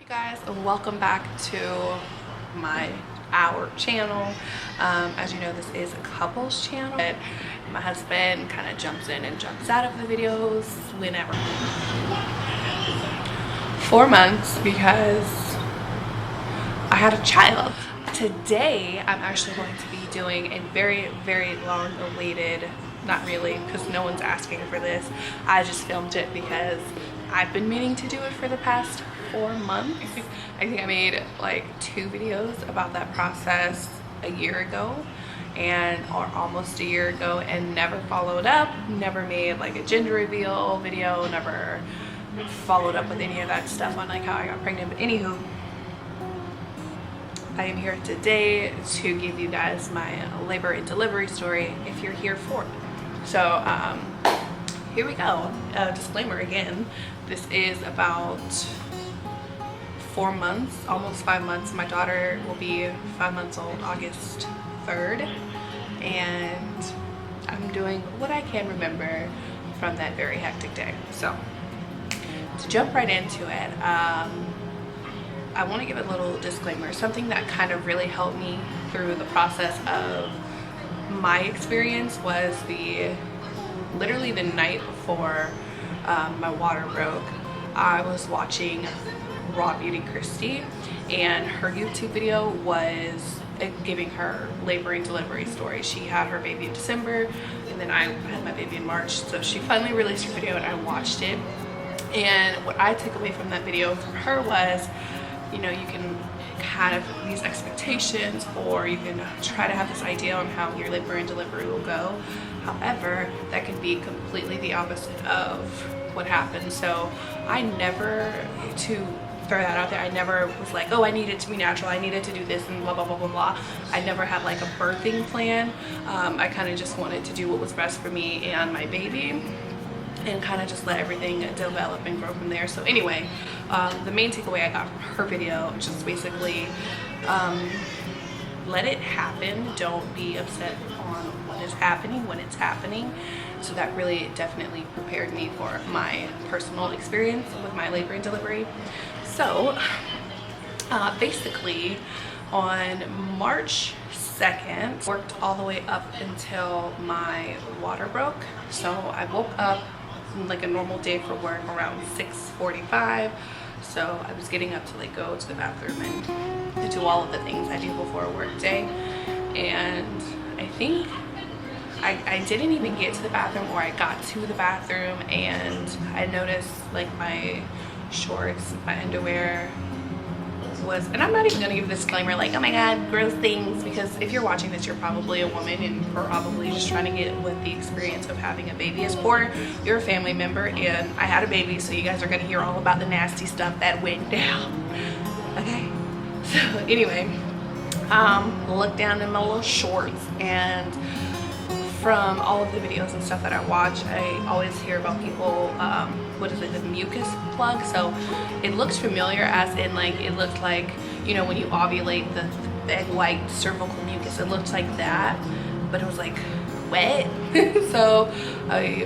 Guys, welcome back to our channel. As you know, this is a couples channel, but my husband kind of jumps in and jumps out of the videos whenever. 4 months because I had a child. Today I'm actually going to be doing a very long awaited, not really because no one's asking for this, I just filmed it because I've been meaning to do it for the past 4 months. I think I made like 2 videos about that process a year ago or almost a year ago and never followed up, never made like a gender reveal video, never followed up with any of that stuff on like how I got pregnant. But anywho, I am here today to give you guys my labor and delivery story if you're here for it. So here we go. Disclaimer again, this is about 4 months, almost 5 months. My daughter will be 5 months old August 3rd, and I'm doing what I can remember from that very hectic day. So to jump right into it, I want to give a little disclaimer. Something that kind of really helped me through the process of my experience was literally the night before my water broke. I was watching Raw Beauty Christy, and her YouTube video was giving her labor and delivery story. She had her baby in December, and then I had my baby in March. So she finally released her video, and I watched it. And what I took away from that video from her was, you know, you can kind of these expectations, or you can try to have this idea on how your labor and delivery will go. However, that can be completely the opposite of what happened. So I never, to throw that out there, I never was like, oh, I need it to be natural, I needed to do this and blah blah blah blah blah. I never had like a birthing plan. I kind of just wanted to do what was best for me and my baby, and kind of just let everything develop and grow from there. So anyway, the main takeaway I got from her video, just basically let it happen. Don't be upset on what is happening when it's happening. So that really definitely prepared me for my personal experience with my labor and delivery. So basically on March 2nd, worked all the way up until my water broke. So I woke up like a normal day for work around 6:45. So I was getting up to like go to the bathroom and to do all of the things I do before a work day. And I think I didn't even get to the bathroom, or I got to the bathroom and I noticed like my shorts, my underwear was, and I'm not even gonna give a disclaimer like, oh my god, gross things, because if you're watching this, you're probably a woman and probably just trying to get what the experience of having a baby is, or you're a family member. And I had a baby, so you guys are gonna hear all about the nasty stuff that went down. Okay, so anyway, look down in my little shorts, and from all of the videos and stuff that I watch, I always hear about people, what is it, the mucus plug. So it looks familiar, as in like, it looked like, you know, when you ovulate, the egg white cervical mucus, it looked like that, but it was like wet. So I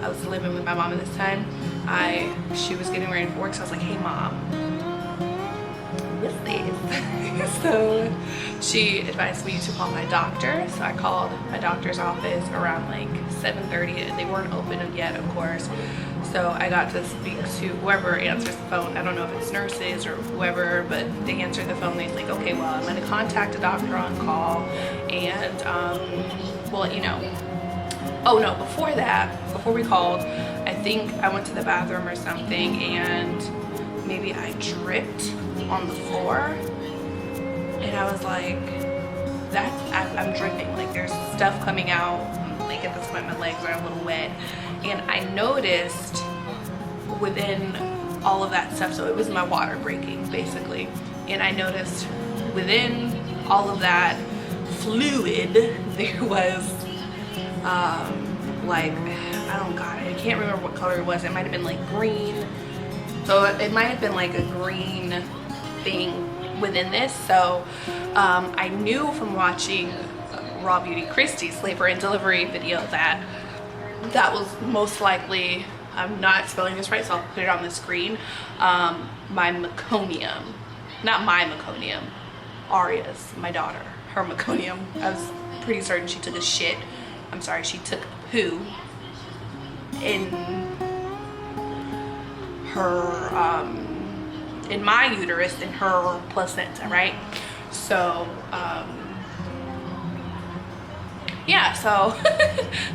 was living with my mom at this time. She was getting ready for work, so I was like, hey mom, what's this? So she advised me to call my doctor. So I called my doctor's office around like 7:30. They weren't open yet, of course. So I got to speak to whoever answers the phone. I don't know if it's nurses or whoever, but they answered the phone. They're like, okay, well, I'm going to contact a doctor on call, and we'll let you know. Oh no, before we called, I think I went to the bathroom or something, and maybe I tripped on the floor, and I was like, I'm dripping, like there's stuff coming out, like at this point my legs are a little wet. And I noticed within all of that stuff, so it was my water breaking basically, and I noticed within all of that fluid there was like, I can't remember what color it was. It might have been like green, so it might have been like a green thing within this. So I knew from watching Raw Beauty Christy's labor and delivery video that was most likely I'm not spelling this right, so I'll put it on the screen. My meconium, not my meconium, Aria's, my daughter, her meconium. I was pretty certain she took a shit. I'm sorry, she took a poo in her, in my uterus, in her placenta, right? So, yeah, so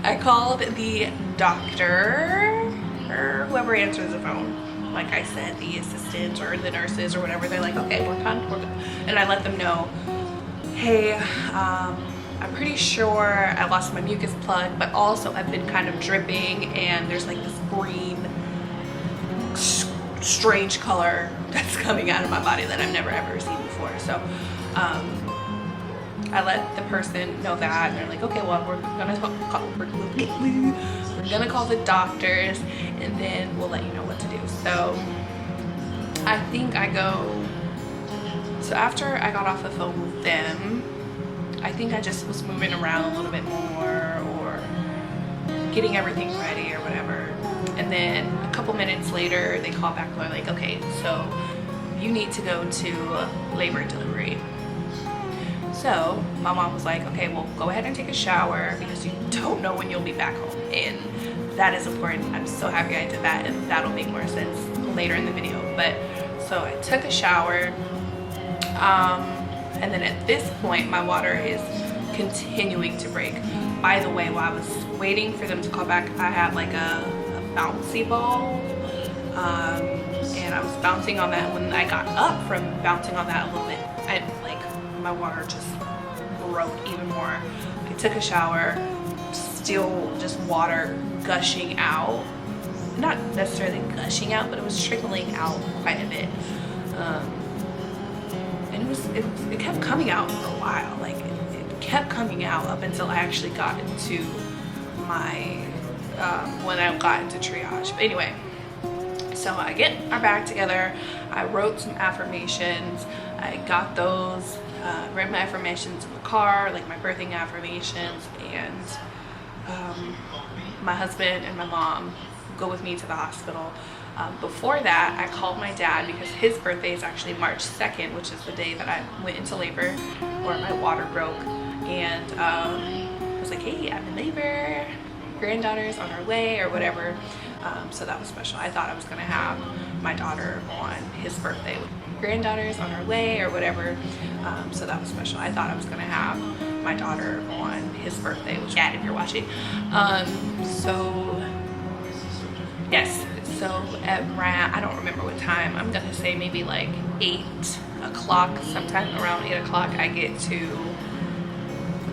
I called the doctor, or whoever answers the phone. Like I said, the assistants or the nurses or whatever, they're like, okay, we're good. And I let them know, hey, I'm pretty sure I lost my mucus plug, but also I've been kind of dripping and there's like this green, strange color that's coming out of my body that I've never ever seen before. So, I let the person know that, and they're like, okay, well, we're gonna call the doctors, and then we'll let you know what to do. So I think so after I got off the phone with them, I think I just was moving around a little bit more or getting everything ready or whatever. And then a couple minutes later, they call back and they're like, okay, so you need to go to labor and delivery. So my mom was like, okay, well, go ahead and take a shower because you don't know when you'll be back home. And that is important. I'm so happy I did that, and that'll make more sense later in the video. But so I took a shower, and then at this point, my water is continuing to break. By the way, while I was waiting for them to call back, I had like a bouncy ball, and I was bouncing on that. When I got up from bouncing on that a little bit, my water just broke even more. I took a shower, still just water gushing out. Not necessarily gushing out, but it was trickling out quite a bit. And it kept coming out for a while. Like it kept coming out up until I actually got into my, when I got into triage. But anyway, so I get our bag together. I wrote some affirmations. I got those, read my affirmations in the car, like my birthing affirmations, and my husband and my mom go with me to the hospital. Before that, I called my dad because his birthday is actually March 2nd, which is the day that I went into labor, where my water broke. And I was like, hey, I'm in labor, granddaughter's on her way, or whatever. So that was special. I thought I was gonna have my daughter on his birthday. Granddaughter's on her way, or whatever. So that was special. I thought I was gonna have my daughter on his birthday, which, Dad, if you're watching. So yes, so at around, I don't remember what time, I'm gonna say maybe like 8 o'clock, sometime around 8 o'clock, I get to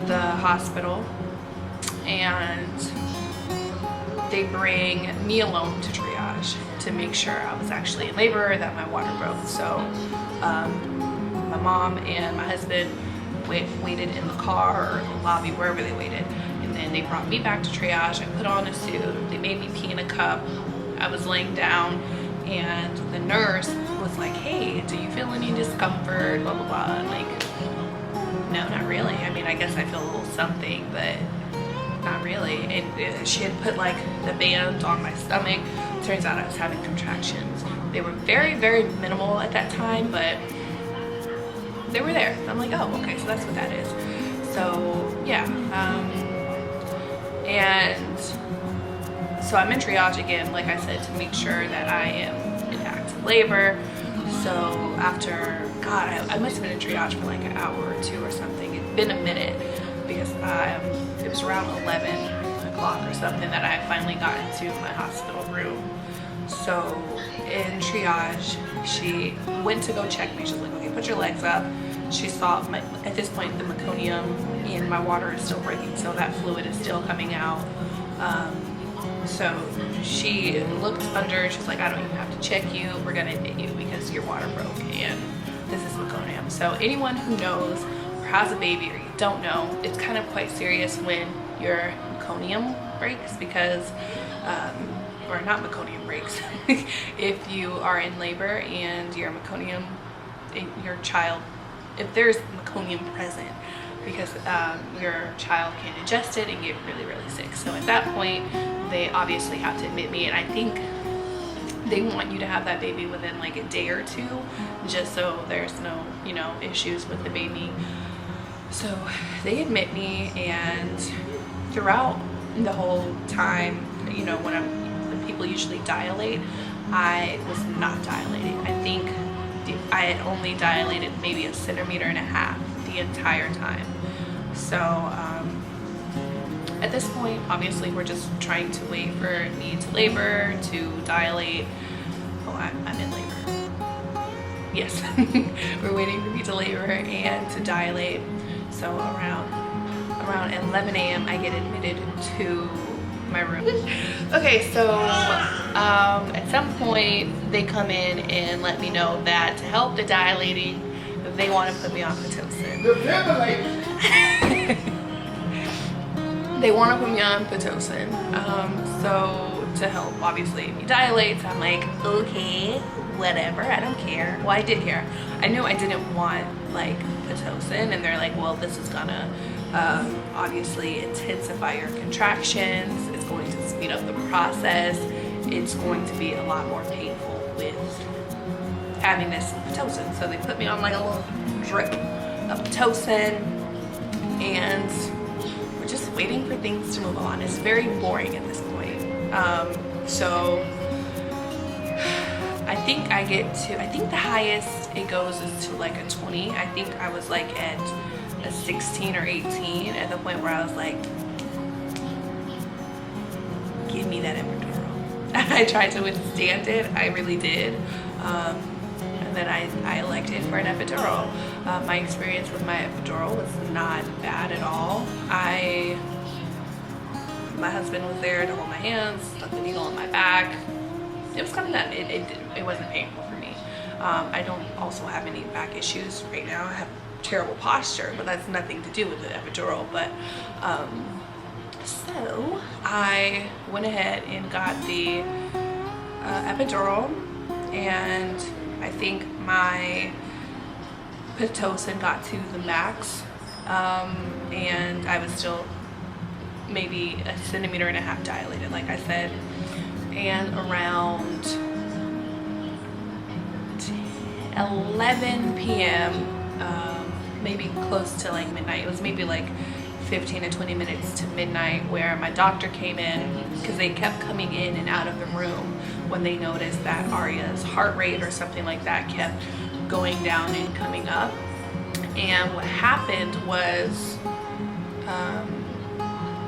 the hospital, and they bring me alone to triage to make sure I was actually in labor, that my water broke. So my mom and my husband waited in the car or the lobby, wherever they waited, and then they brought me back to triage. I put on a suit, they made me pee in a cup. I was laying down, and the nurse was like, hey, do you feel any discomfort, blah blah blah. I'm like, no, not really. I mean, I guess I feel a little something, but not really. And she had put like the band on my stomach. Turns out I was having contractions. They were very, very minimal at that time, but they were there. I'm like, oh, okay, so that's what that is. So yeah, and so I'm in triage again, like I said, to make sure that I am in active labor. So after, God, I must have been in triage for like an hour or two or something. It'd been a minute, because it was around 11 o'clock or something that I finally got into my hospital room. So in triage, she went to go check me. She's like, okay, put your legs up. She saw at this point, the meconium in my water is still breaking, so that fluid is still coming out. So she looked under, she's like, I don't even have to check you. We're gonna admit you because your water broke and this is meconium. So anyone who knows or has a baby, or you don't know, it's kind of quite serious when your meconium breaks, because, or not meconium breaks, if you are in labor and your meconium, your child if there's meconium present, because your child can ingest it and get really, really sick. So at that point, they obviously have to admit me, and I think they want you to have that baby within like a day or two, just so there's no, you know, issues with the baby. So they admit me, and throughout the whole time, you know, when people usually dilate, I was not dilating. I think I had only dilated maybe 1.5 centimeters the entire time. So at this point, obviously, we're just trying to wait for me to labor, to dilate. Oh, I'm in labor. Yes, we're waiting for me to labor and to dilate. So around 11 a.m. I get admitted to my room. Okay, so at some point they come in and let me know that to help the dilating, they want to put me on Pitocin. They want to put me on Pitocin. So to help, obviously, me dilate. So I'm like, okay, whatever, I don't care. Well, I did care. I knew I didn't want like Pitocin, and they're like, well, this is gonna obviously intensify your contractions. It's going to speed up the process. It's going to be a lot more painful with having this Pitocin. So they put me on like a little drip of Pitocin, and we're just waiting for things to move on. It's very boring at this point. So I think the highest it goes is to like a 20. I think I was like at a 16 or 18 at the point where I was like, give me that epidural. I tried to withstand it, I really did. And then I elected for an epidural. My experience with my epidural was not bad at all. My husband was there to hold my hands, stuck the needle in my back. It was kind of that. It wasn't painful for me. I don't also have any back issues right now. I have terrible posture, but that's nothing to do with the epidural. But so I went ahead and got the epidural, and I think my Pitocin got to the max, and I was still maybe 1.5 centimeters dilated, like I said. And around 11 p.m., maybe close to like midnight, it was maybe like 15 to 20 minutes to midnight, where my doctor came in, because they kept coming in and out of the room when they noticed that Arya's heart rate or something like that kept going down and coming up. And what happened was,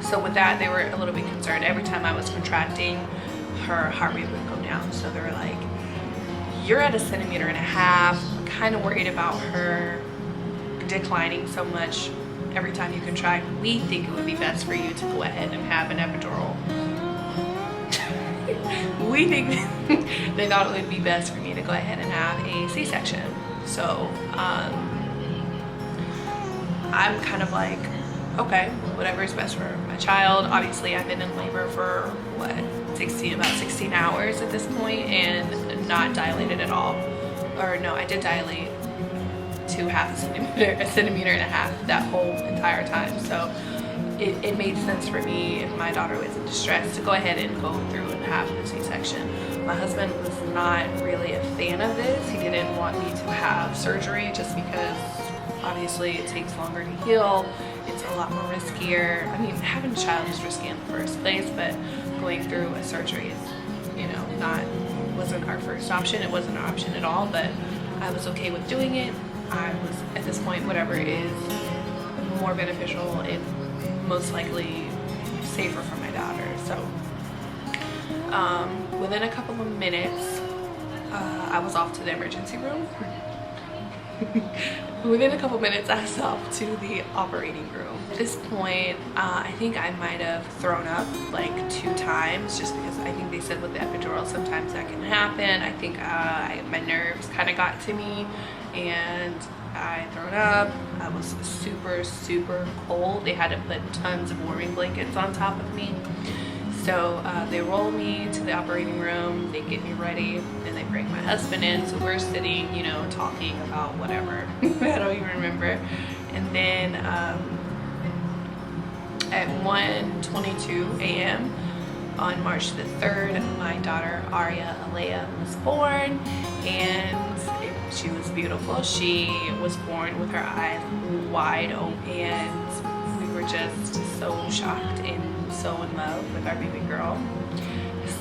so with that, they were a little bit concerned. Every time I was contracting, her heart rate would go down. So they were like, you're at 1.5 centimeters. I'm kind of worried about her declining so much every time you contract. We think it would be best for you to go ahead and have an epidural. We think they thought it would be best for me to go ahead and have a C-section. So I'm kind of like, okay, whatever is best for my child. Obviously, I've been in labor for about 16 hours at this point, and not dilated at all. Or no, I did dilate to 1.5 centimeters that whole entire time. So it made sense for me, if my daughter was in distress, to go ahead and go through and have the C-section. My husband was not really a fan of this. He didn't want me to have surgery, just because obviously it takes longer to heal. It's a lot more riskier. I mean, having a child is risky in the first place, but going through a surgery is, you know, wasn't our first option. It wasn't an option at all, but I was okay with doing it. I was, at this point, whatever is more beneficial and most likely safer for my daughter. So within a couple of minutes, I was off to the emergency room. Within a couple minutes, I was off to the operating room. At this point, I think I might have thrown up like 2 times, just because I think they said with the epidural sometimes that can happen. I think my nerves kind of got to me, and I thrown up. I was super, super cold. They had to put tons of warming blankets on top of me. So they roll me to the operating room, they get me ready, and they bring my husband in. So we're sitting, you know, talking about whatever. I don't even remember. And then at 1:22 a.m. on March the 3rd, my daughter Alea was born, and she was beautiful. She was born with her eyes wide open, and we were just so shocked and so in love with our baby girl.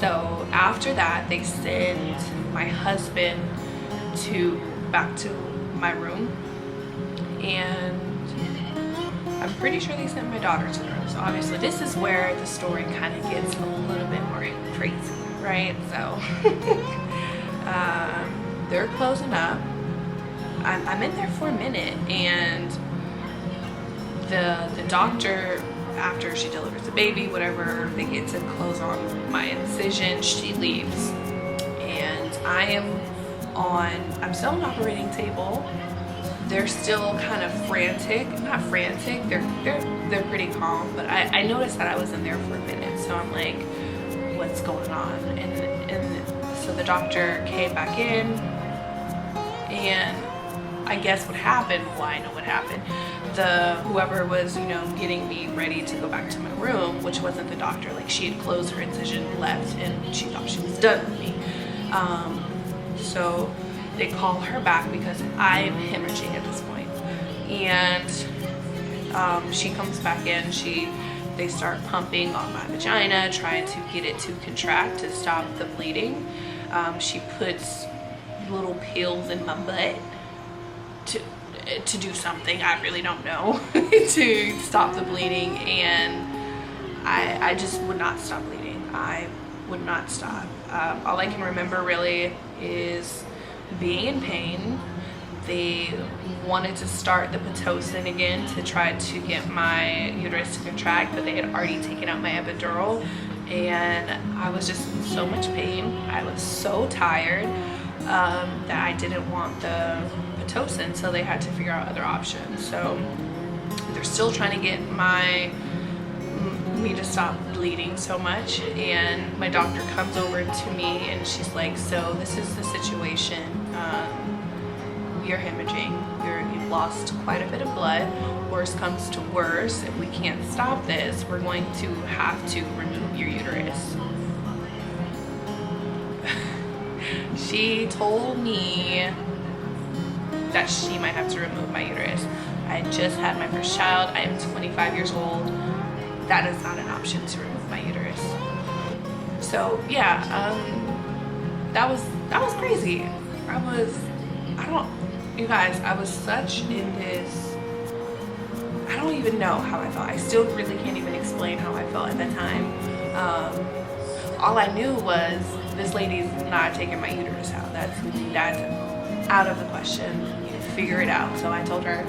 So after that, they sent my husband back to my room, and I'm pretty sure they sent my daughter to the room. So obviously this is where the story kind of gets a little bit more crazy, right? So they're closing up. I'm in there for a minute, and the doctor, after she delivers the baby, whatever, they get to close on my incision, she leaves, and I'm still on the operating table. They're still kind of frantic, not frantic, they're pretty calm, but I noticed that I was in there for a minute, so I'm like, what's going on? And so the doctor came back in, and I guess what happened, well, I know what happened. Whoever was, you know, getting me ready to go back to my room, which wasn't the doctor, like she had closed her incision, left, and she thought she was done with me. So they call her back because I'm hemorrhaging at this point. And she comes back in, they start pumping on my vagina, trying to get it to contract to stop the bleeding. She puts little pills in my butt to do something, I really don't know, to stop the bleeding, and I just would not stop bleeding. I would not stop. All I can remember really is being in pain. They wanted to start the Pitocin again to try to get my uterus to contract, but they had already taken out my epidural, and I was just in so much pain. I was so tired that I didn't want the Pitocin, so they had to figure out other options. So they're still trying to get me to stop bleeding so much, and my doctor comes over to me and she's like, so this is the situation. You're hemorrhaging, you've lost quite a bit of blood. Worst comes to worst, if we can't stop this, we're going to have to remove your uterus. She told me that she might have to remove my uterus. I had just had my first child. I am 25 years old. That is not an option, to remove my uterus. So yeah, that was crazy. You guys, I was such in this, I don't even know how I felt. I still really can't even explain how I felt at that time. All I knew was this lady's not taking my uterus out. That's out of the question. You figure it out. So I told her,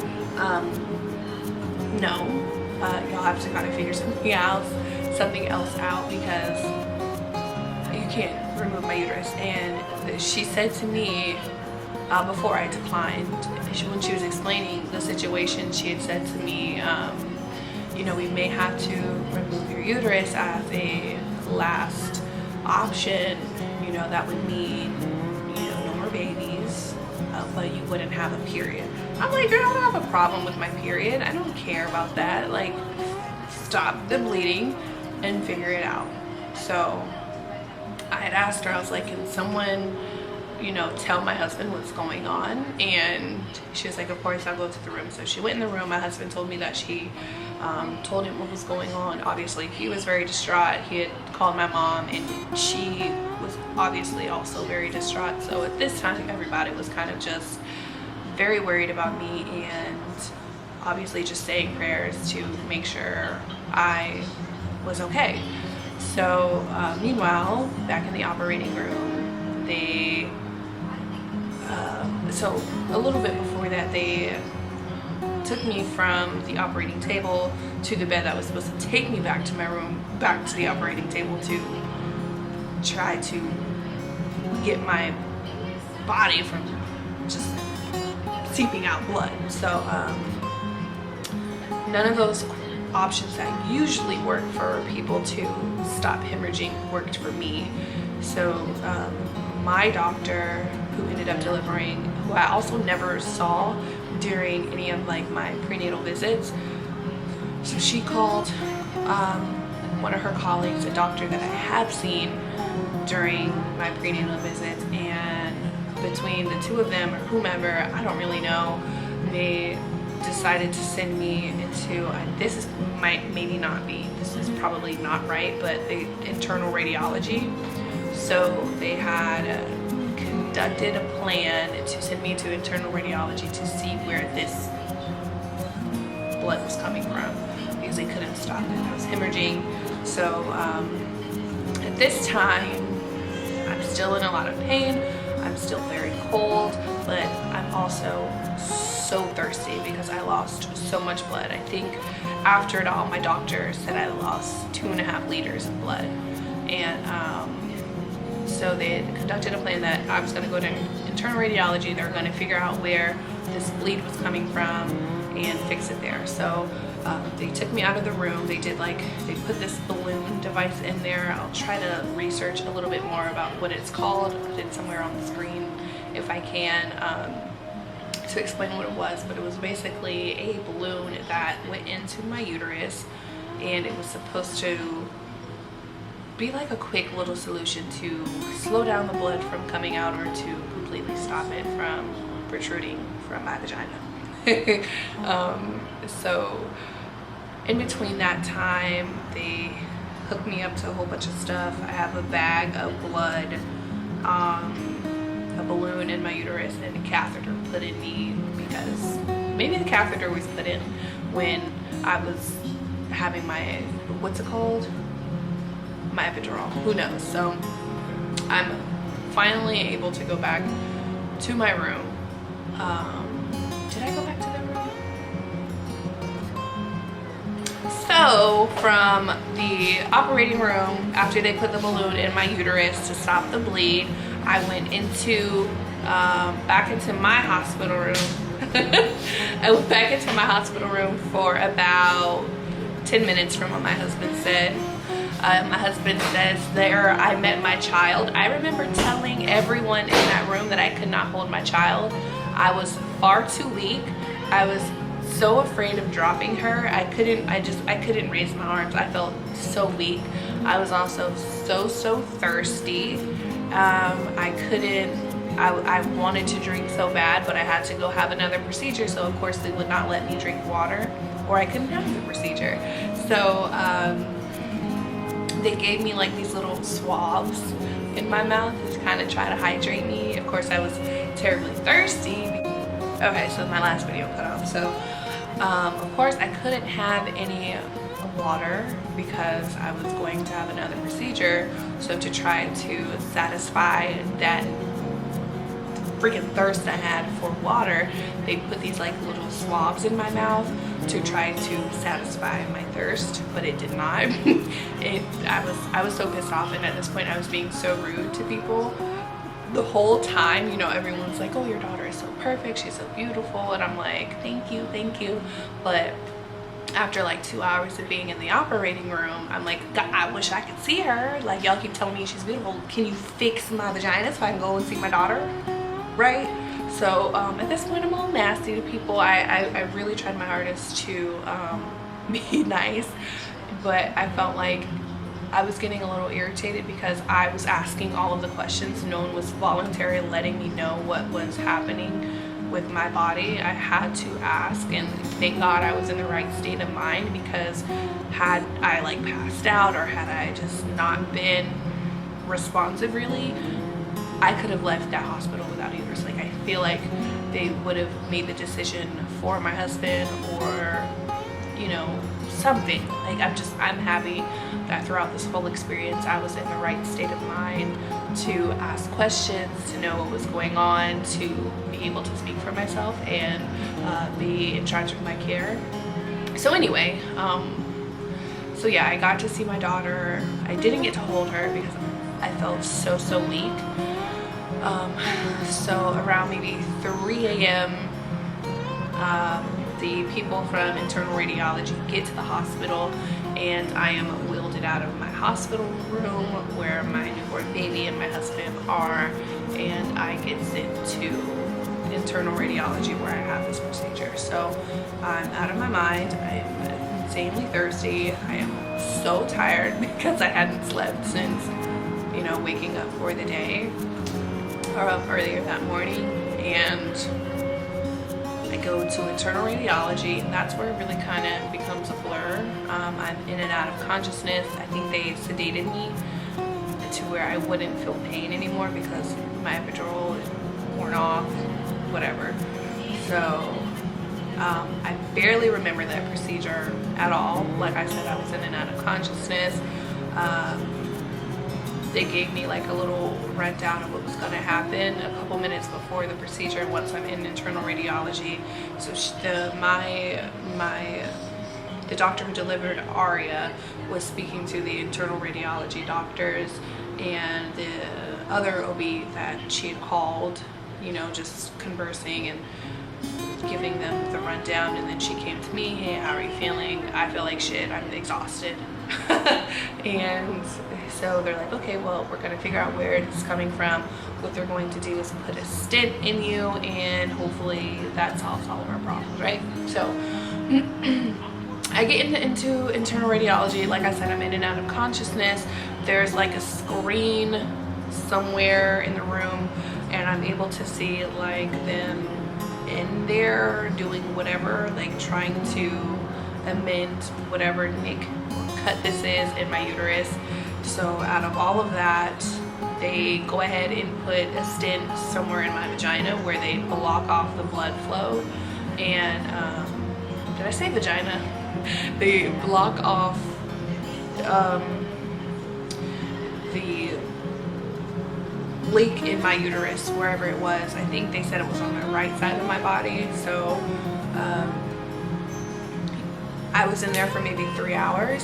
no, y'all have to kind of figure something else out, because you can't remove my uterus. And she said to me, before I declined, when she was explaining the situation, she had said to me, you know, we may have to remove your uterus as a last option. You know, that would mean, you know, no more babies, but you wouldn't have a period. I'm like, girl, I don't have a problem with my period. I don't care about that. Like, stop the bleeding and figure it out. So I had asked her, I was like, can someone, you know, tell my husband what's going on? And she was like, of course, I'll go to the room. So she went in the room. My husband told me that she told him what was going on. Obviously, he was very distraught. He had called my mom, and she was obviously also very distraught. So at this time, everybody was kind of just very worried about me, and obviously just saying prayers to make sure I was okay. So meanwhile, back in the operating room, they so a little bit before that, they took me from the operating table to the bed that was supposed to take me back to my room, back to the operating table, to try to get my body from just seeping out blood. So none of those options that usually work for people to stop hemorrhaging worked for me. So my doctor, who ended up delivering, who I also never saw during any of like my prenatal visits, so she called one of her colleagues, a doctor that I have seen during my prenatal visits, and between the two of them or whomever, I don't really know, they decided to send me into, this is maybe not be, this is probably not right, but the internal radiology. So they had conducted a plan to send me to internal radiology to see where this blood was coming from, because they couldn't stop it. I was hemorrhaging. So at this time, I'm still in a lot of pain. I'm still very cold, but I'm also so thirsty because I lost so much blood. I think after it all, my doctor said I lost 2.5 liters of blood. And so they had conducted a plan that I was going to go to internal radiology. They were going to figure out where this bleed was coming from and fix it there. So they took me out of the room. They put this balloon device in there. I'll try to research a little bit more about what it's called, put it somewhere on the screen if I can, to explain what it was. But it was basically a balloon that went into my uterus, and it was supposed to be like a quick little solution to slow down the blood from coming out, or to completely stop it from protruding from my vagina. So in between that time, they hooked me up to a whole bunch of stuff. I have a bag of blood, a balloon in my uterus, and a catheter put in me, because maybe the catheter was put in when I was having my, what's it called? My epidural, who knows. So I'm finally able to go back to my room. Did I go back to the room? So from the operating room, after they put the balloon in my uterus to stop the bleed, I went into back into my hospital room. I went back into my hospital room for about 10 minutes from what my husband said. My husband says there I met my child. I remember telling everyone in that room that I could not hold my child. I was far too weak. I was so afraid of dropping her. I couldn't raise my arms. I felt so weak. I was also so thirsty. I wanted to drink so bad, but I had to go have another procedure. So of course they would not let me drink water, or I couldn't have the procedure. So they gave me like these little swabs in my mouth to kind of try to hydrate me. Of course I was terribly thirsty. Okay, so my last video cut off. So of course I couldn't have any water because I was going to have another procedure. So to try to satisfy that freaking thirst I had for water, they put these like little swabs in my mouth to try to satisfy my thirst, but it did not. I was so pissed off, and at this point I was being so rude to people the whole time. You know, everyone's like, oh, your daughter is so perfect, she's so beautiful, and I'm like, thank you. But after like 2 hours of being in the operating room, I'm like, God, I wish I could see her. Like, y'all keep telling me she's beautiful. Can you fix my vagina so I can go and see my daughter? Right? So at this point I'm all nasty to people. I really tried my hardest to be nice, but I felt like I was getting a little irritated because I was asking all of the questions. No one was voluntarily letting me know what was happening with my body. I had to ask, and thank God I was in the right state of mind, because had I like passed out, or had I just not been responsive really, I could have left that hospital without uterus. Like, I feel like they would have made the decision for my husband, or, you know, something. Like, I'm happy that throughout this whole experience I was in the right state of mind to ask questions, to know what was going on, to be able to speak for myself and be in charge of my care. So anyway, so yeah, I got to see my daughter. I didn't get to hold her because I felt so weak. So around maybe 3 a.m. the people from internal radiology get to the hospital, and I am wheeled out of my hospital room where my newborn baby and my husband are, and I get sent to internal radiology where I have this procedure. So I'm out of my mind. I'm insanely thirsty. I am so tired because I hadn't slept since, you know, waking up for the day, or up earlier that morning. And I go to internal radiology, and that's where it really kind of becomes a blur. I'm in and out of consciousness. I think they sedated me to where I wouldn't feel pain anymore because my epidural is worn off, whatever. So I barely remember that procedure at all. Like I said, I was in and out of consciousness. They gave me like a little rundown of what was going to happen a couple minutes before the procedure once I'm in internal radiology. So the doctor who delivered Aria was speaking to the internal radiology doctors and the other OB that she had called, you know, just conversing and giving them the rundown. And then she came to me, hey, how are you feeling? I feel like shit, I'm exhausted. And so they're like, okay, well, we're gonna figure out where it's coming from. What they're going to do is put a stent in you, and hopefully that solves all of our problems, right? So I get into internal radiology. Like I said, I'm in and out of consciousness. There's like a screen somewhere in the room, and I'm able to see like them in there doing whatever, like trying to amend whatever cut this is in my uterus. So out of all of that, they go ahead and put a stent somewhere in my vagina where they block off the blood flow. And did I say vagina? They block off the leak in my uterus, wherever it was. I think they said it was on the right side of my body. So I was in there for maybe 3 hours.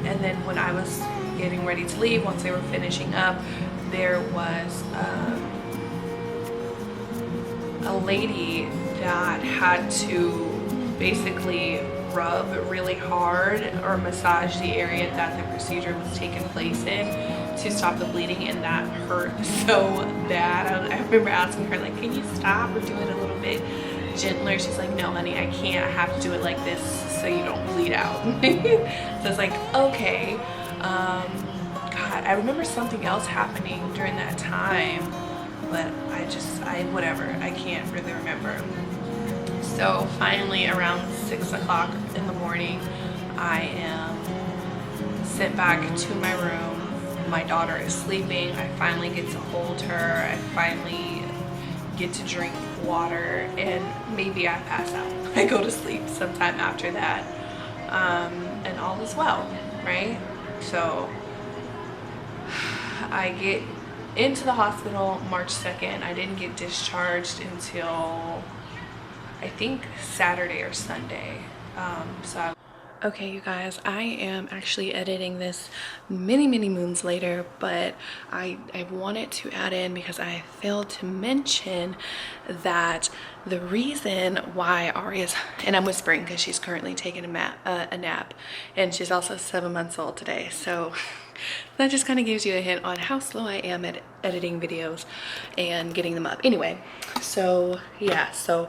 And then when I was getting ready to leave, once they were finishing up, there was a lady that had to basically rub really hard or massage the area that the procedure was taking place in to stop the bleeding, and that hurt so bad. I remember asking her, like, can you stop or do it a little bit gentler? She's like, no honey, I can't. I have to do it like this so you don't bleed out. So it's like, okay. God, I remember something else happening during that time, but whatever, I can't really remember. So finally around 6 o'clock in the morning, I am sent back to my room. My daughter is sleeping. I finally get to hold her. I finally get to drink water, and maybe I pass out. I go to sleep sometime after that, and all is well, right? So I get into the hospital March 2nd. I didn't get discharged until I think Saturday or Sunday. Okay, you guys, I am actually editing this many moons later, but I wanted to add in because I failed to mention that the reason why Aria's, and I'm whispering because she's currently taking a nap, and she's also 7 months old today, so that just kind of gives you a hint on how slow I am at editing videos and getting them up. Anyway, so yeah, so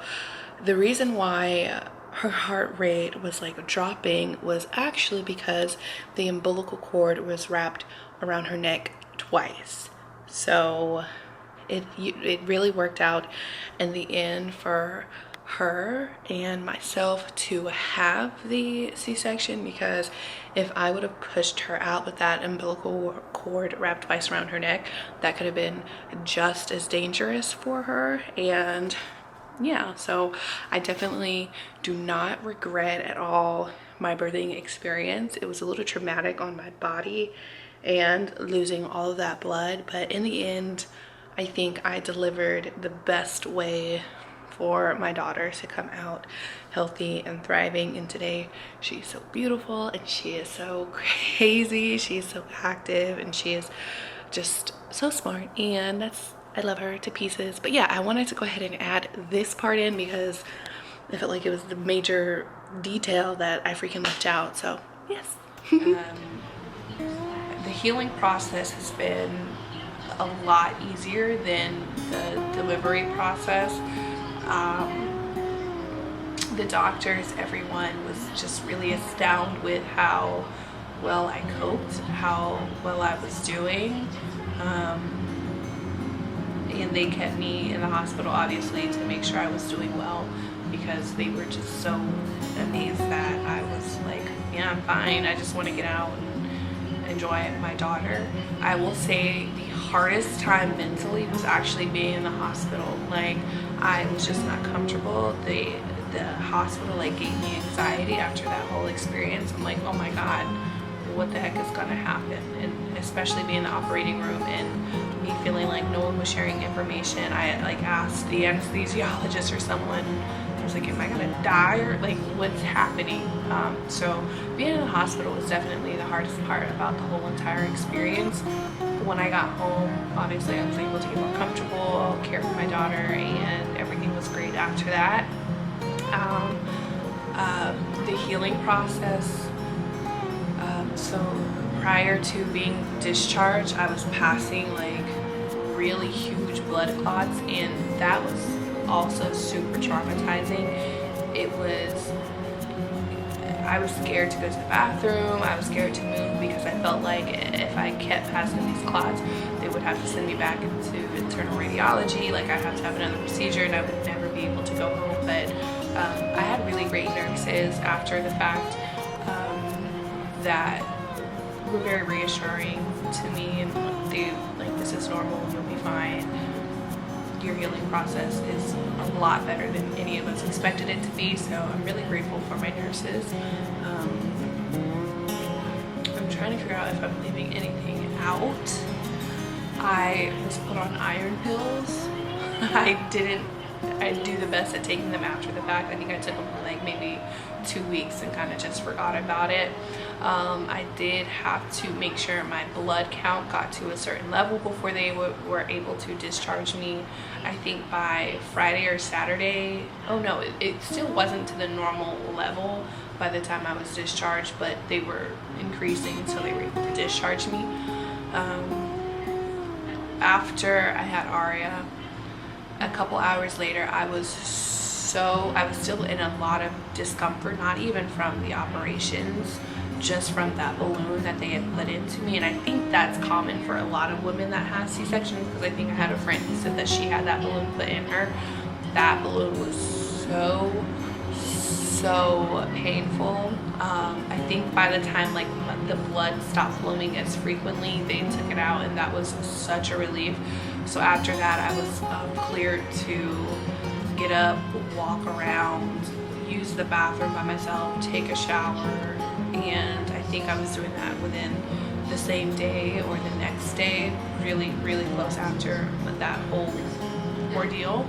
the reason why her heart rate was like dropping was actually because the umbilical cord was wrapped around her neck twice. So it really worked out in the end for her and myself to have the C-section, because if I would have pushed her out with that umbilical cord wrapped twice around her neck, that could have been just as dangerous for her. And yeah, so I definitely do not regret at all my birthing experience. It was a little traumatic on my body and losing all of that blood, but in the end, I think I delivered the best way for my daughter to come out healthy and thriving. And today she's so beautiful and she is so crazy, she's so active, and she is just so smart, and I love her to pieces. But yeah, I wanted to go ahead and add this part in because I felt like it was the major detail that I freaking left out, so yes. The healing process has been a lot easier than the delivery process. The doctors, everyone was just really astounded with how well I coped, how well I was doing. And they kept me in the hospital, obviously, to make sure I was doing well, because they were just so amazed that I was like, yeah, I'm fine. I just want to get out and enjoy my daughter. I will say the hardest time mentally was actually being in the hospital. Like, I was just not comfortable. The hospital like gave me anxiety after that whole experience. I'm like, oh my God, what the heck is gonna happen? And especially being in the operating room and me feeling like no one was sharing information. I like asked the anesthesiologist or someone, I was like, am I gonna die, or like what's happening? So being in the hospital was definitely the hardest part about the whole entire experience. When I got home, obviously I was able to get more comfortable, care for my daughter, and everything was great after that. The healing process, so prior to being discharged, I was passing like really huge blood clots, and that was also super traumatizing. I was scared to go to the bathroom. I was scared to move because I felt like if I kept passing these clots, they would have to send me back into internal radiology. Like, I'd have to have another procedure and I would never be able to go home. But I had really great nurses after the fact that were very reassuring to me, and they like, this is normal, you'll be fine. Your healing process is a lot better than any of us expected it to be, so I'm really grateful for my nurses. I'm trying to figure out if I'm leaving anything out. I was put on iron pills. I do the best at taking them after the fact. I think I took them for like maybe 2 weeks and kind of just forgot about it. I did have to make sure my blood count got to a certain level before they were able to discharge me. I think by Friday or Saturday, oh no, it still wasn't to the normal level by the time I was discharged, but they were increasing, so they were able to discharge me. After I had Aria, a couple hours later, I was still in a lot of discomfort, not even from the operations, just from that balloon that they had put into me. And I think that's common for a lot of women that have C-sections, because I think I had a friend who said that she had that balloon put in her. That balloon was so painful. I think by the time like the blood stopped flowing as frequently, they took it out, and that was such a relief. So after that, I was cleared to get up, walk around, use the bathroom by myself, take a shower, and I think I was doing that within the same day or the next day, really, really close after that whole ordeal.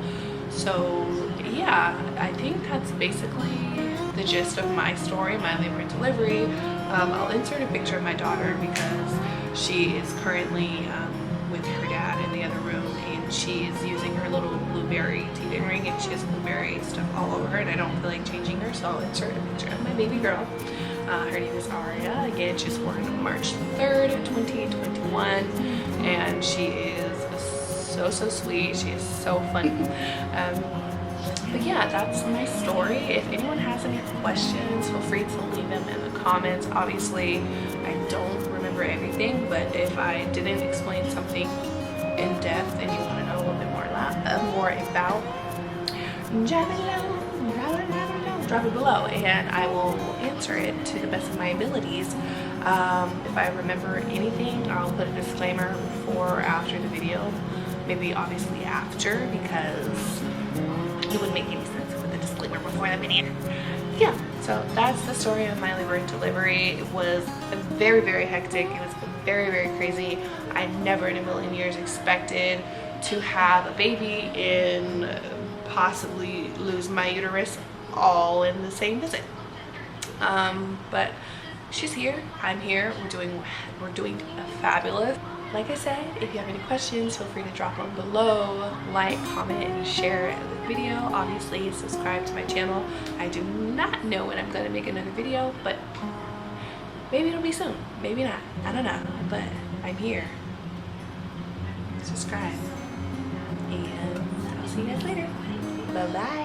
So yeah, I think that's basically the gist of my story, my labor and delivery. I'll insert a picture of my daughter because she is currently with her dad in the other room, and she is using her little blueberry teething ring, and she has blueberry stuff all over her, and I don't feel like changing her, so I'll insert a picture of my baby girl. Her name is Aria. Again, she's born on March 3rd, 2021, and she is so sweet. She is so fun. But yeah, that's my story. If anyone has any questions, feel free to leave them in the comments. Obviously, I don't remember everything, but if I didn't explain something in depth and you want to know a little bit more about, drop it below, and I will answer it to the best of my abilities. If I remember anything, I'll put a disclaimer before or after the video. Maybe obviously after, because it wouldn't make any sense with a disclaimer before the video. Yeah, so that's the story of my labor and delivery. It was very, very hectic. It was very, very crazy. I never in a million years expected to have a baby and possibly lose my uterus all in the same visit. But she's here, I'm here, we're doing fabulous. like I said, if you have any questions, feel free to drop them below. Like, comment, and share the video. Obviously, subscribe to my channel. I do not know when I'm going to make another video, but maybe it'll be soon. Maybe not. I don't know. But I'm here. Subscribe. And I'll see you guys later. Bye-bye.